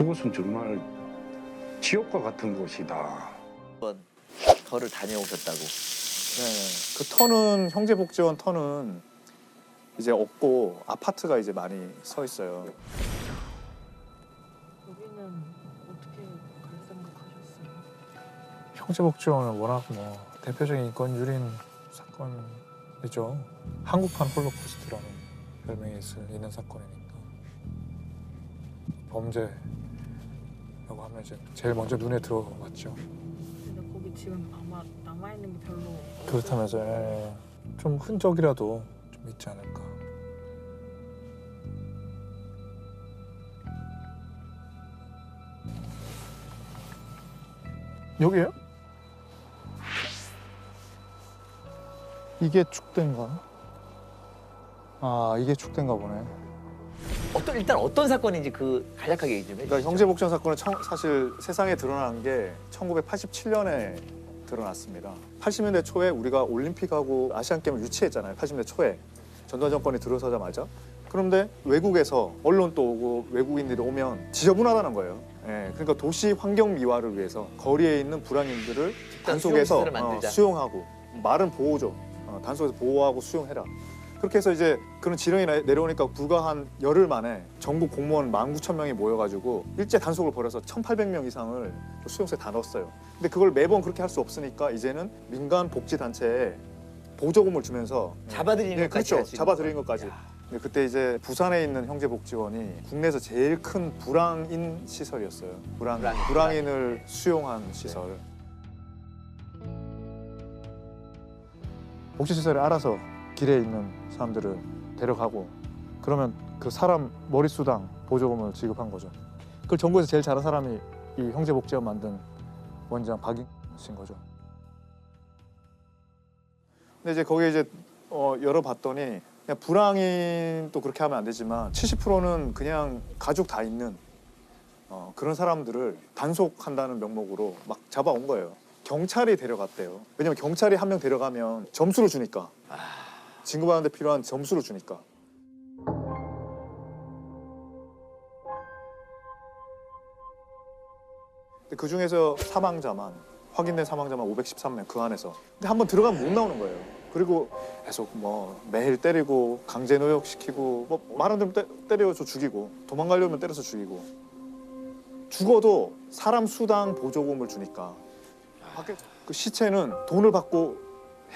그곳은 정말 지옥과 같은 곳이다. 한번 터를 다녀오셨다고. 네. 그 터는 형제복지원 터는 이제 없고 아파트가 이제 많이 서 있어요. 여기는 어떻게 갈 생각하셨어요? 형제복지원은 워낙 뭐 대표적인 인권 유린 사건이죠. 한국판 홀로코스트라는 별명이 있는 사건이니까 범죄라고 하면 이제 제일 먼저 눈에 들어왔죠. 근데 거기 지금 아마 남아있는 게 별로 그렇다면서 좀 흔적이라도 좀 있지 않을까. 여기에요? 이게 축대인가? 아, 이게 축대인가 보네. 일단 어떤 사건인지 그 간략하게 얘기 좀 해주시죠. 그러니까 형제복지원 사건은 사실 세상에 드러난 게 1987년에 드러났습니다. 80년대 초에 우리가 올림픽하고 아시안게임을 유치했잖아요. 80년대 초에 전두환 정권이 들어서자마자. 그런데 외국에서 언론 또 오고 외국인들이 오면 지저분하다는 거예요. 예, 그러니까 도시 환경 미화를 위해서 거리에 있는 불황인들을 단속해서 수용시설을 만들자. 수용하고 말은 보호죠. 단속해서 보호하고 수용해라. 그렇게 해서 이제 그런 지령이 내려오니까 불과 한 열흘 만에 전국 공무원 19,000명이 모여가지고 일제 단속을 벌여서 1,800명 이상을 수용소에 다 넣었어요. 근데 그걸 매번 그렇게 할 수 없으니까 이제는 민간 복지 단체에 보조금을 주면서 잡아들이는 네, 것까지. 그렇죠. 할 수 있는 잡아들이는 거구나. 것까지. 야. 근데 그때 이제 부산에 있는 형제복지원이 국내에서 제일 큰 불황인 시설이었어요. 불황인을 수용한 시설. 복지시설에 알아서 길에 있는 사람들을 데려가고 그러면 그 사람 머릿수당 보조금을 지급한 거죠. 그걸 전국에서 제일 잘한 사람이 이 형제복지원 만든 원장 박인 씨인 거죠. 근데 이제 거기에 이제 열어봤더니 그냥 불황인도 그렇게 하면 안 되지만 70%는 그냥 가족 다 있는 그런 사람들을 단속한다는 명목으로 막 잡아온 거예요. 경찰이 데려갔대요. 왜냐면 경찰이 한 명 데려가면 점수를 주니까. 진급하는 데 필요한 점수를 주니까. 근데 그 중에서 확인된 사망자만 513명 그 안에서. 근데 한번 들어가면 못 나오는 거예요. 그리고 계속 뭐 매일 때리고 강제 노역시키고 뭐 말 안 들으면 때려서 죽이고 도망가려면 때려서 죽이고 죽어도 사람 수당 보조금을 주니까 밖에 그 시체는 돈을 받고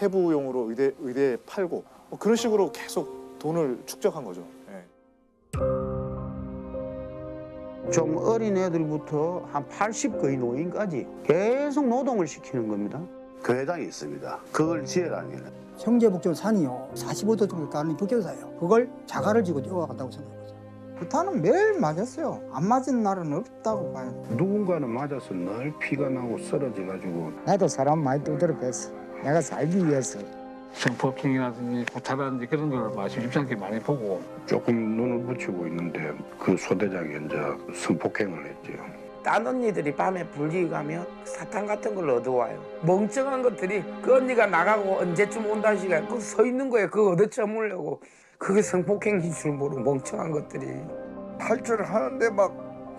해부용으로 의대에 팔고 뭐 그런 식으로 계속 돈을 축적한 거죠. 예. 좀 어린 애들부터 한 80 거의 노인까지 계속 노동을 시키는 겁니다. 교회당이 있습니다. 그걸 지으라면 형제복지원 산이요 45도 정도 가는 격자사예요. 그걸 자갈을 지고 뛰어간다고 생각합니다. 구타는 매일 맞았어요. 안 맞은 날은 없다고 봐요. 누군가는 맞아서 늘 피가 나고 쓰러져가지고 나도 사람 많이 두드려 뵀어. 내가 살기 위해서. 성폭행이라든지 구타라든지 그런 걸 심심치 않게 많이 보고 조금 눈을 붙이고 있는데 그 소대장이 이제 성폭행을 했죠. 딴 언니들이 밤에 불지기 가면 사탕 같은 걸 얻어와요. 멍청한 것들이 그 언니가 나가고 언제쯤 온다는 시간에 그 서 있는 거예요. 그거 얻어 처먹으려고. 그게 성폭행인 줄 모르고 멍청한 것들이. 탈출을 하는데 막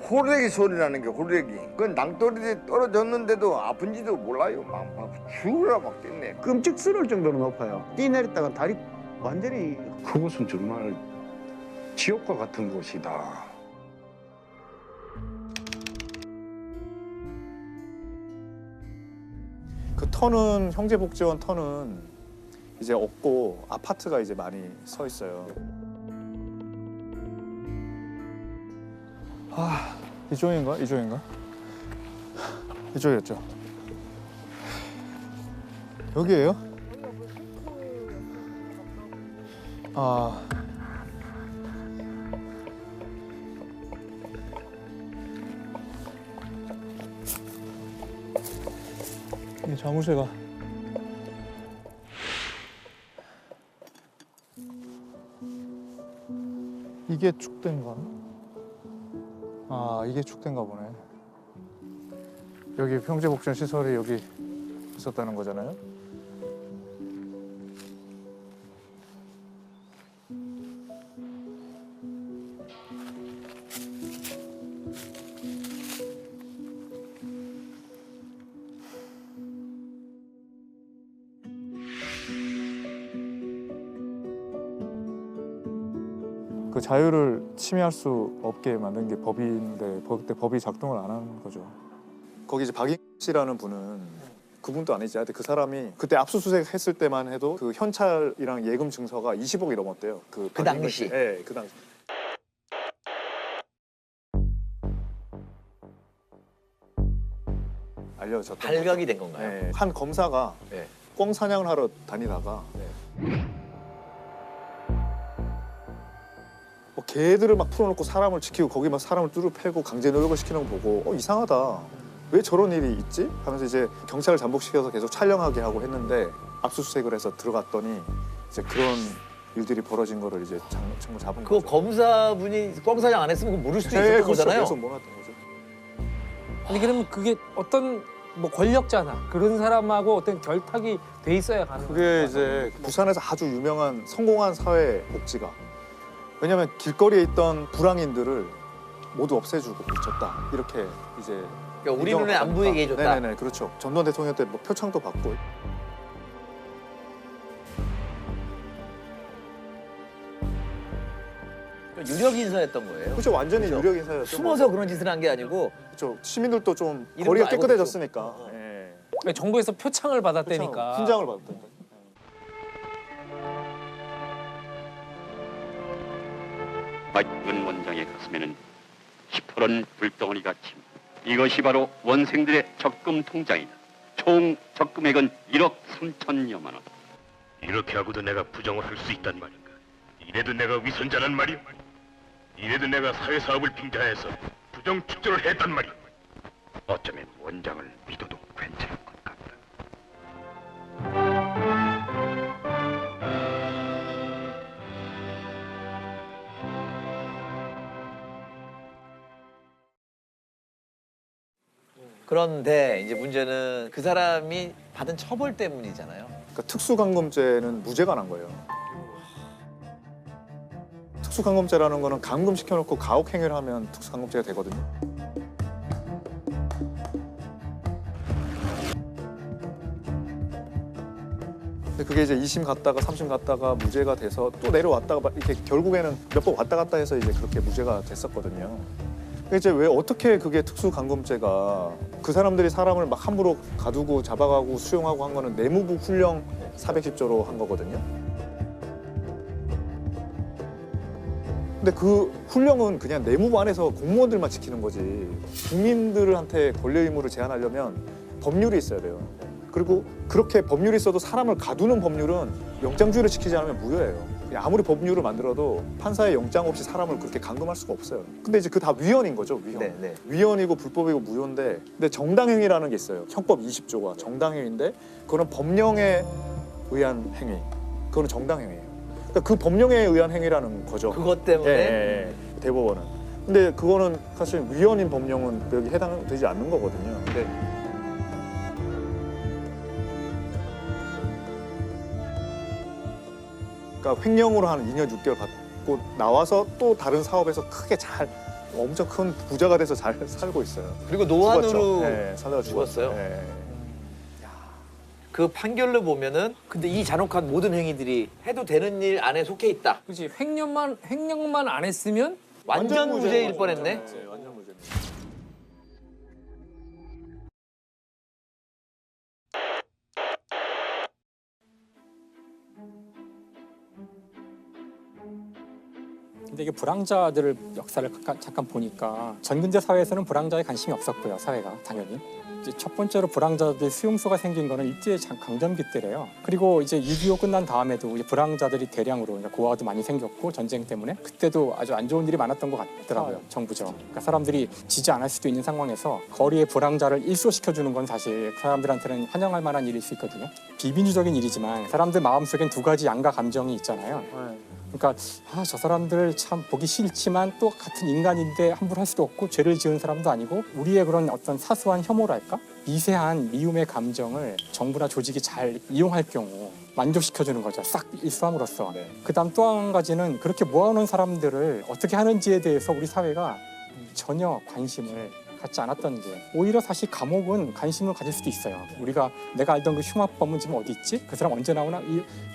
호래기 소리 나는 게 호래기. 그 낭떠러지 떨어졌는데도 아픈지도 몰라요. 막 죽으라 막 뛰네. 끔찍스러울 정도로 높아요. 뛰내렸다가 다리 완전히 그곳은 정말 지옥과 같은 곳이다. 그 터는 형제복지원 터는 이제 없고 아파트가 이제 많이 서 있어요. 아, 이쪽인가? 이쪽이었죠. 여기예요? 아. 이 자물쇠가 이게 축대인가? 아, 이게 축대인가 보네. 여기 형제복지원 시설이 여기 있었다는 거잖아요. 그 자유를 침해할 수 없게 만든 게 법인데 그때 법이 작동을 안 하는 거죠. 거기 이제 박인 씨라는 분은 그분도 아니지. 하여튼 그 사람이 그때 압수수색 했을 때만 해도 그 현찰이랑 예금 증서가 20억이 넘었대요. 그 당시? 네, 그 당시. 알려졌던 발각이 된 건가요? 네. 한 검사가 네. 꿩 사냥을 하러 다니다가 뭐 개들을 막 풀어놓고 사람을 지키고 거기 막 사람을 뚜루 패고 강제 노역을 시키는 거 보고 이상하다. 왜 저런 일이 있지? 하면서 이제 경찰을 잠복시켜서 계속 촬영하게 하고 했는데 압수수색을 해서 들어갔더니 이제 그런 일들이 벌어진 거를 이제 정말 잡은 그 거죠. 검사분이 꿩 사냥 안 했으면 그거 모를 수도 네, 있었던 그렇죠. 거잖아요. 계속 몰랐던 거죠. 아니 그러면 그게 어떤 뭐 권력자나 그런 사람하고 어떤 결탁이 돼 있어야 가는 그게 이제 부산에서 아주 유명한 성공한 사회복지가 왜냐하면 길거리에 있던 불황인들을 모두 없애주고 미쳤다 이렇게 이제 그러니까 우리 눈에 안 보이게 해줬다. 네네네 그렇죠. 전두환 대통령 때 뭐 표창도 받고 유력 인사였던 거예요. 그렇죠. 완전히 그렇죠. 유력 인사였죠. 숨어서 그런 짓을 한 게 아니고 그렇죠. 시민들도 좀 이름도 거리가 알고 깨끗해졌으니까 예. 그러니까 정부에서 표창을 받았다니까. 훈장을 받았다니까. 박근 원장의 가슴에는 시퍼런 불덩어리가 침. 이것이 바로 원생들의 적금 통장이다. 총 적금액은 1억 3천여만 원. 이렇게 하고도 내가 부정을 할 수 있단 말인가? 이래도 내가 위선자란 말이오? 이래도 내가 사회사업을 빙자해서 부정 축조를 했단 말이오? 어쩌면 원장을 믿어도 괜찮을 것 같다. 그런데 이제 문제는 그 사람이 받은 처벌 때문이잖아요. 그러니까 특수감금죄는 무죄가 난 거예요. 특수감금죄라는 거는 감금시켜놓고 가혹행위를 하면 특수감금죄가 되거든요. 근데 그게 이제 2심 갔다가 3심 갔다가 무죄가 돼서 또 내려왔다가 막 이렇게 결국에는 몇 번 왔다 갔다 해서 이제 그렇게 무죄가 됐었거든요. 근데 이제 왜 어떻게 그게 특수감금죄가 그 사람들이 사람을 막 함부로 가두고 잡아가고 수용하고 한 거는 내무부 훈령 410조로 한 거거든요. 근데 그 훈령은 그냥 내무부 안에서 공무원들만 지키는 거지. 국민들한테 권리 의무를 제한하려면 법률이 있어야 돼요. 그리고 그렇게 법률이 있어도 사람을 가두는 법률은 영장주의를 지키지 않으면 무효예요. 아무리 법률을 만들어도 판사의 영장 없이 사람을 그렇게 감금할 수가 없어요. 근데 이제 그 다 위헌인 거죠, 위헌. 네, 네. 위헌이고 불법이고 무효인데 근데 정당행위라는 게 있어요. 형법 20조가 정당행위인데 그거는 법령에 의한 행위. 그거는 정당행위예요. 그러니까 그 법령에 의한 행위라는 거죠. 그것 때문에? 예, 대법원은. 근데 그거는 사실 위헌인 법령은 여기 해당되지 않는 거거든요. 네. 그러니까 횡령으로 한 2년 6개월 받고 나와서 또 다른 사업에서 크게 잘 엄청 큰 부자가 돼서 잘 살고 있어요. 그리고 노안으로 죽었죠. 네, 살다가 죽었어요. 네. 그 판결로 보면은 근데 이 잔혹한 모든 행위들이 해도 되는 일 안에 속해 있다. 그렇지. 횡령만 안 했으면 완전 무죄일 뻔했네. 네, 완전 무죄. 근데 이게 불황자들을 역사를 잠깐 보니까 전근대 사회에서는 불황자에 관심이 없었고요. 사회가 당연히. 이제 첫 번째로 불황자들 수용소가 생긴 거는 일제 강점기 때래요. 그리고 이제 6.25 끝난 다음에도 이제 불황자들이 대량으로 고아도 많이 생겼고 전쟁 때문에 그때도 아주 안 좋은 일이 많았던 것 같더라고요. 정부죠. 그러니까 사람들이 지지 않을 수도 있는 상황에서 거리에 불황자를 일소시켜주는 건 사실 사람들한테는 환영할 만한 일일 수 있거든요. 비민주적인 일이지만 사람들 마음속엔 두 가지 양가 감정이 있잖아요. 그러니까 저 사람들 참 보기 싫지만 또 같은 인간인데 함부로 할 수도 없고 죄를 지은 사람도 아니고 우리의 그런 어떤 사소한 혐오랄까? 미세한 미움의 감정을 정부나 조직이 잘 이용할 경우 만족시켜주는 거죠. 싹 일수함으로써. 네. 그다음 또 한 가지는 그렇게 모아놓은 사람들을 어떻게 하는지에 대해서 우리 사회가 전혀 관심을 갖지 않았던 게 오히려 사실 감옥은 관심을 가질 수도 있어요. 내가 알던 그 흉악범은 지금 어디 있지? 그 사람 언제 나오나?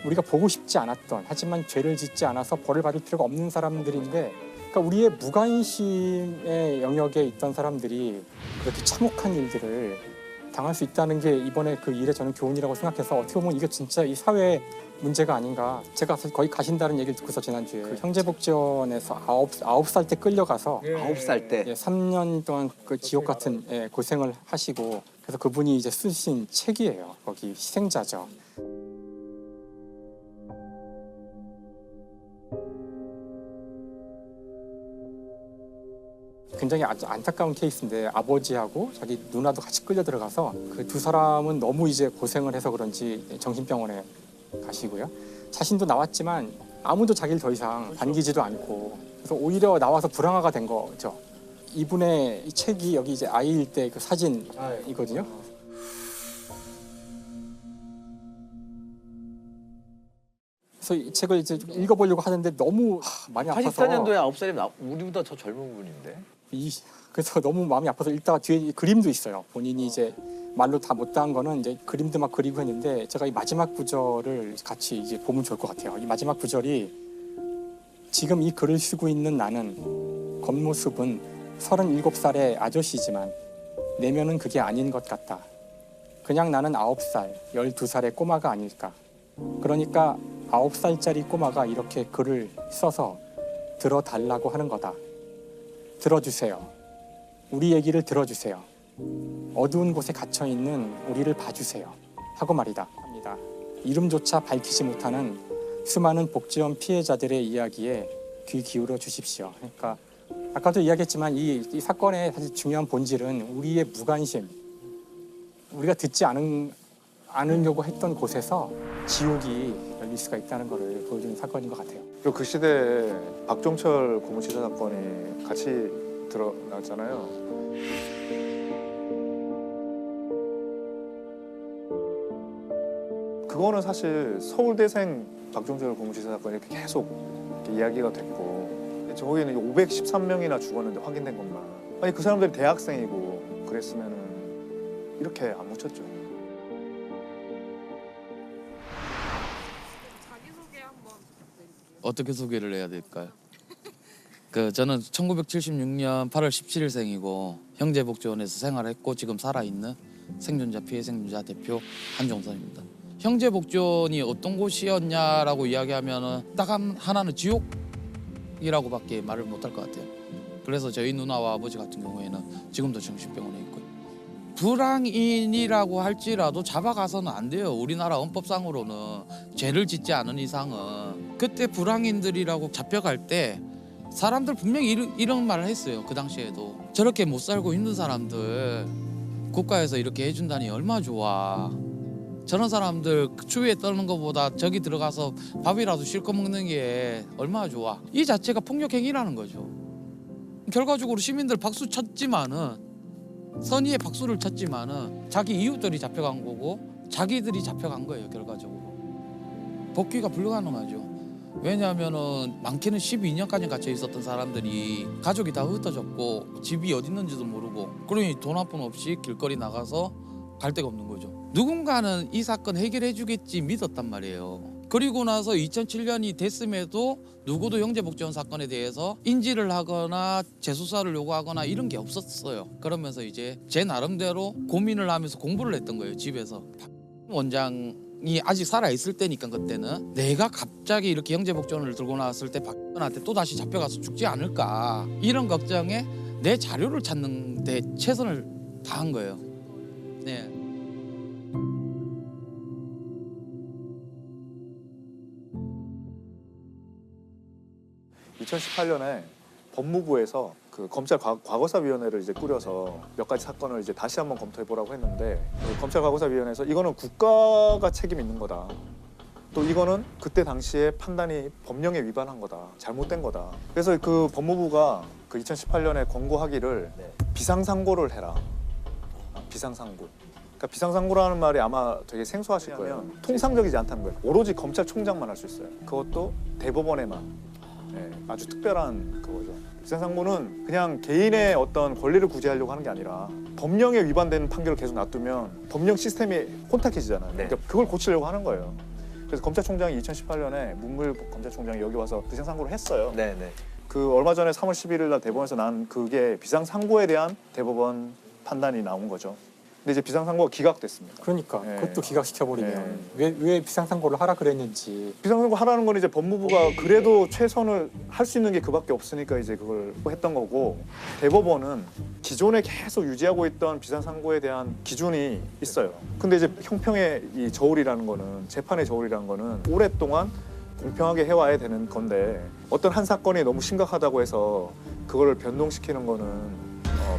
우리가 보고 싶지 않았던 하지만 죄를 짓지 않아서 벌을 받을 필요가 없는 사람들인데 그러니까 우리의 무관심의 영역에 있던 사람들이 그렇게 참혹한 일들을 당할 수 있다는 게 이번에 그 일에 저는 교훈이라고 생각해서 어떻게 보면 이게 진짜 이 사회의 문제가 아닌가. 제가 거의 가신다는 얘기를 듣고서 지난주에 그 형제복지원에서 9살 때 끌려가서 9살 때 3년 동안 그 지옥 같은 고생을 하시고 그래서 그분이 이제 쓰신 책이에요. 거기 희생자죠. 굉장히 안타까운 케이스인데 아버지하고 자기 누나도 같이 끌려 들어가서 그 두 사람은 너무 이제 고생을 해서 그런지 정신병원에 가시고요. 자신도 나왔지만 아무도 자기를 더 이상 반기지도 않고 그래서 오히려 나와서 불황아가 된 거죠. 이분의 이 책이 여기 이제 아이일 때 그 사진이거든요. 그래서 이 책을 이제 좀 읽어보려고 하는데 너무 많이 아파서 84년도에 9살이면 우리보다 더 젊은 분인데 그래서 너무 마음이 아파서 읽다가 뒤에 그림도 있어요. 본인이 이제 말로 다 못다한 거는 이제 그림도 막 그리고 했는데 제가 이 마지막 구절을 같이 이제 보면 좋을 것 같아요. 이 마지막 구절이 지금 이 글을 쓰고 있는 나는 겉모습은 37살의 아저씨지만 내면은 그게 아닌 것 같다. 그냥 나는 9살, 12살의 꼬마가 아닐까. 그러니까 9살짜리 꼬마가 이렇게 글을 써서 들어달라고 하는 거다. 들어주세요. 우리 얘기를 들어주세요. 어두운 곳에 갇혀있는 우리를 봐주세요. 하고 말이다. 합니다. 이름조차 밝히지 못하는 수많은 복지원 피해자들의 이야기에 귀 기울여 주십시오. 그러니까 아까도 이야기했지만 이 사건의 사실 중요한 본질은 우리의 무관심, 우리가 듣지 않으려고 했던 곳에서 지옥이 열릴 수가 있다는 것을 보여주는 사건인 것 같아요. 그리고 그 시대에 박종철 고문치사 사건이 같이 드러났잖아요. 그거는 사실 서울대생 박종철 고문치사 사건이 이렇게 계속 이렇게 이야기가 됐고 저기는 513명이나 죽었는데 확인된 것만. 아니 그 사람들이 대학생이고 그랬으면은 이렇게 안 묻혔죠. 어떻게 소개를 해야 될까요? 저는 1976년 8월 17일생이고 형제복지원에서 생활했고 지금 살아있는 생존자 피해 생존자 대표 한종선입니다. 형제복지원이 어떤 곳이었냐라고 이야기하면은 딱 하나는 지옥이라고밖에 말을 못할 것 같아요. 그래서 저희 누나와 아버지 같은 경우에는 지금도 정신병원에 있고요. 불황인이라고 할지라도 잡아가서는 안 돼요. 우리나라 헌법상으로는 죄를 짓지 않은 이상은. 그때 불황인들이라고 잡혀갈 때 사람들 분명히 이런 말을 했어요. 그 당시에도 저렇게 못 살고 힘든 사람들 국가에서 이렇게 해준다니 얼마나 좋아. 저런 사람들 추위에 떠는 것보다 저기 들어가서 밥이라도 실컷 먹는 게 얼마나 좋아. 이 자체가 폭력행위라는 거죠. 결과적으로 시민들 박수 쳤지만은 선의의 박수를 쳤지만은 자기 이웃들이 잡혀간 거고 자기들이 잡혀간 거예요. 결과적으로 복귀가 불가능하죠. 왜냐하면은 많게는 12년까지 갇혀 있었던 사람들이 가족이 다 흩어졌고 집이 어디 있는지도 모르고 그러니 돈 한 푼 없이 길거리 나가서 갈 데가 없는 거죠. 누군가는 이 사건 해결해 주겠지 믿었단 말이에요. 그리고 나서 2007년이 됐음에도 누구도 형제복지원 사건에 대해서 인지를 하거나 재수사를 요구하거나 이런 게 없었어요. 그러면서 이제 제 나름대로 고민을 하면서 공부를 했던 거예요. 집에서. 원장이 아직 살아있을 때니까 그때는 내가 갑자기 이렇게 형제복지원을 들고 나왔을 때 박근혜한테 또다시 잡혀가서 죽지 않을까 이런 걱정에 내 자료를 찾는 데 최선을 다한 거예요. 네. (2018년에) 법무부에서 그 검찰 과거사위원회를 이제 꾸려서 몇 가지 사건을 이제 다시 한번 검토해 보라고 했는데 검찰 과거사위원회에서 이거는 국가가 책임 있는 거다. 또 이거는 그때 당시에 판단이 법령에 위반한 거다. 잘못된 거다. 그래서 그 법무부가 그 2018년에 권고하기를 비상상고를 해라. 비상상고. 그러니까 비상상고라는 말이 아마 되게 생소하실 거예요. 통상적이지 않다는 거예요. 오로지 검찰총장만 할 수 있어요. 그것도 대법원에만. 네, 아주 특별한 그거죠. 비상상고는 그냥 개인의 어떤 권리를 구제하려고 하는 게 아니라 법령에 위반되는 판결을 계속 놔두면 법령 시스템이 혼탁해지잖아요. 그러니까 그걸 고치려고 하는 거예요. 그래서 검찰총장이 2018년에 문물 검찰총장이 여기 와서 비상상고를 했어요. 네네. 그 얼마 전에 3월 11일 날 대법원에서 난 그게 비상상고에 대한 대법원 판단이 나온 거죠. 근데 이제 비상상고가 기각됐습니다. 그러니까 예. 그것도 기각시켜버리면 왜 비상상고를 하라 그랬는지. 비상상고 하라는 건 이제 법무부가 그래도 최선을 할 수 있는 게 그밖에 없으니까 이제 그걸 했던 거고, 대법원은 기존에 계속 유지하고 있던 비상상고에 대한 기준이 있어요. 근데 이제 형평의 이 저울이라는 거는, 재판의 저울이라는 거는 오랫동안 공평하게 해와야 되는 건데, 어떤 한 사건이 너무 심각하다고 해서 그거를 변동시키는 거는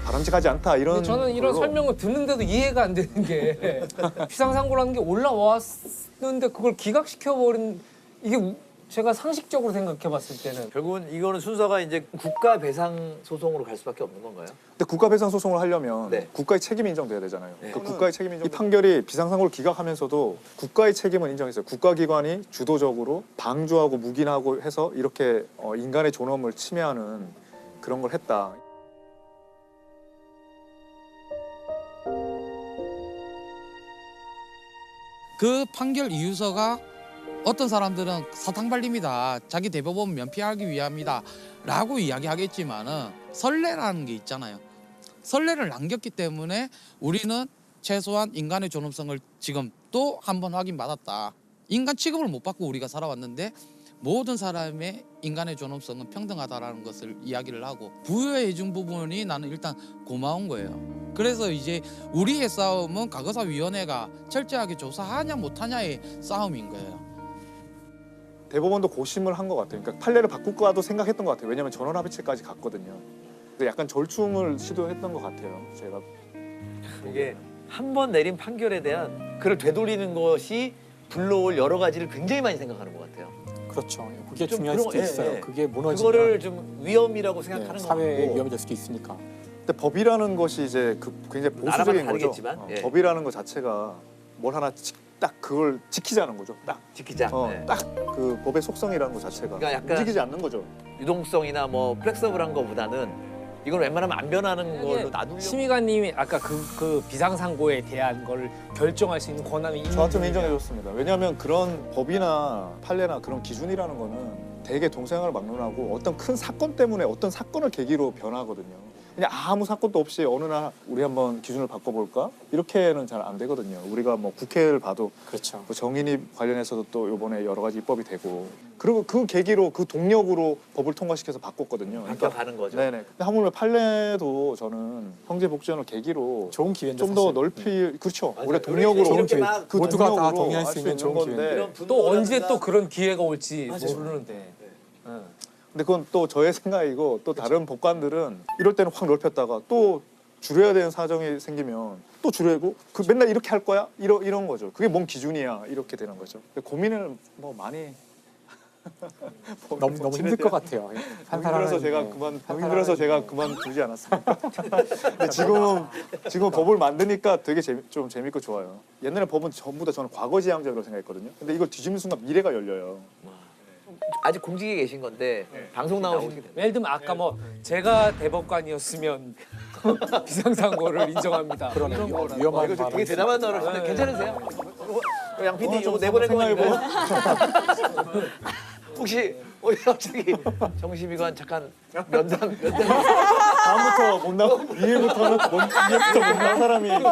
바람직하지 않다, 이런. 근데 저는 이런 걸로. 설명을 듣는데도 이해가 안 되는 게 비상상고라는 게 올라왔는데 그걸 기각시켜버린, 이게 제가 상식적으로 생각해봤을 때는 결국은 이거는 순서가 이제 국가 배상 소송으로 갈 수밖에 없는 건가요? 근데 국가 배상 소송을 하려면 네. 국가의 책임이 인정돼야 되잖아요. 네. 그 국가의 책임 인정. 이 판결이 비상상고를 기각하면서도 국가의 책임은 인정했어요. 국가기관이 주도적으로 방조하고 묵인하고 해서 이렇게 인간의 존엄을 침해하는 그런 걸 했다. 그 판결 이유서가 어떤 사람들은 사탕 발림이다, 자기 대법원 면피하기 위함이다 라고 이야기하겠지만은 선례라는 게 있잖아요. 선례를 남겼기 때문에 우리는 최소한 인간의 존엄성을 지금 또 한 번 확인받았다. 인간 취급을 못 받고 우리가 살아왔는데 모든 사람의 인간의 존엄성은 평등하다라는 것을 이야기를 하고 부여해 준 부분이 나는 일단 고마운 거예요. 그래서 이제 우리의 싸움은 과거사위원회가 철저하게 조사하냐 못하냐의 싸움인 거예요. 대법원도 고심을 한 것 같아요. 그러니까 판례를 바꿀까도 생각했던 것 같아요. 왜냐하면 전원합의체까지 갔거든요. 근데 약간 절충을 시도했던 것 같아요. 제가 이게 한 번 내린 판결에 대한 그걸 되돌리는 것이 불러올 여러 가지를 굉장히 많이 생각하는 것 같아요. 그렇죠. 그게 좀 중요할 그런 수도 거, 있어요. 예, 예. 그게 무너지면 그거를 좀 위험이라고 생각하는 것 사회에 같고. 위험이 될 수도 있으니까. 근데 법이라는 것이 이제 굉장히 나라마다 보수적인 거죠. 다르겠지만, 예. 법이라는 것 자체가 뭘 하나 딱 그걸 지키자는 거죠. 딱 지키자. 네. 딱 그 법의 속성이라는 것 자체가 그러니까 약간 움직이지 않는 거죠. 유동성이나 뭐 플렉서블한 거보다는 이건 웬만하면 안 변하는 걸로 놔두려고. 심의관님이 아까 그 비상상고에 대한 걸 결정할 수 있는 권한이 있는 저 같으면 인정해줬습니다. 왜냐하면 그런 법이나 판례나 그런 기준이라는 거는 대개 동생을 막론하고 어떤 큰 사건 때문에 어떤 사건을 계기로 변하거든요. 그냥 아무 사건도 없이 어느 날 우리 한번 기준을 바꿔볼까? 이렇게는 잘 안 되거든요. 우리가 뭐 국회를 봐도 그렇죠. 뭐 정인입 관련해서도 또 이번에 여러 가지 입법이 되고, 그리고 그 계기로 그 동력으로 법을 통과시켜서 바꿨거든요. 바뀌어가는 거죠. 네네. 근데 하물며 판례도 저는 형제복지원을 계기로 좋은 기회인데 좀 더 사실. 넓히 그렇죠. 맞아요. 우리가 동력으로 이렇게 막 그 모두가 다 동력으로 동의할 할 수 있는 좋은 건데. 또 언제 또 그런 기회가 올지 모르는데. 근데 그건 또 저의 생각이고, 또 다른 법관들은 이럴 때는 확 넓혔다가 또 줄여야 되는 사정이 생기면 또 줄이고, 그 맨날 이렇게 할 거야? 이런 거죠. 그게 뭔 기준이야? 이렇게 되는 거죠. 고민을 뭐 많이 너무 힘들 것 같아요. 힘들어서 제가 그만두지 않았습니다. 근데 지금 법을 만드니까 되게 좀 재밌고 좋아요. 옛날에 법은 전부 다 저는 과거지향적으로 생각했거든요. 근데 이걸 뒤집는 순간 미래가 열려요. 아직 공직에 계신 건데 방송 나오시게 되면 예를 들면 아까 뭐 제가 대법관이었으면 비상상고를 인정합니다. 그러네. 이런 거라도. 위험한 이거 발언. 되게 대담한 나라신데 네. 괜찮으세요? 양 PD 좀 이거 내보낸 거 생각해보고. 아닌가요? 혹시 갑자기 정심이관 잠깐 면담 다음부터 못 나가. 이해부터 못 나간 사람이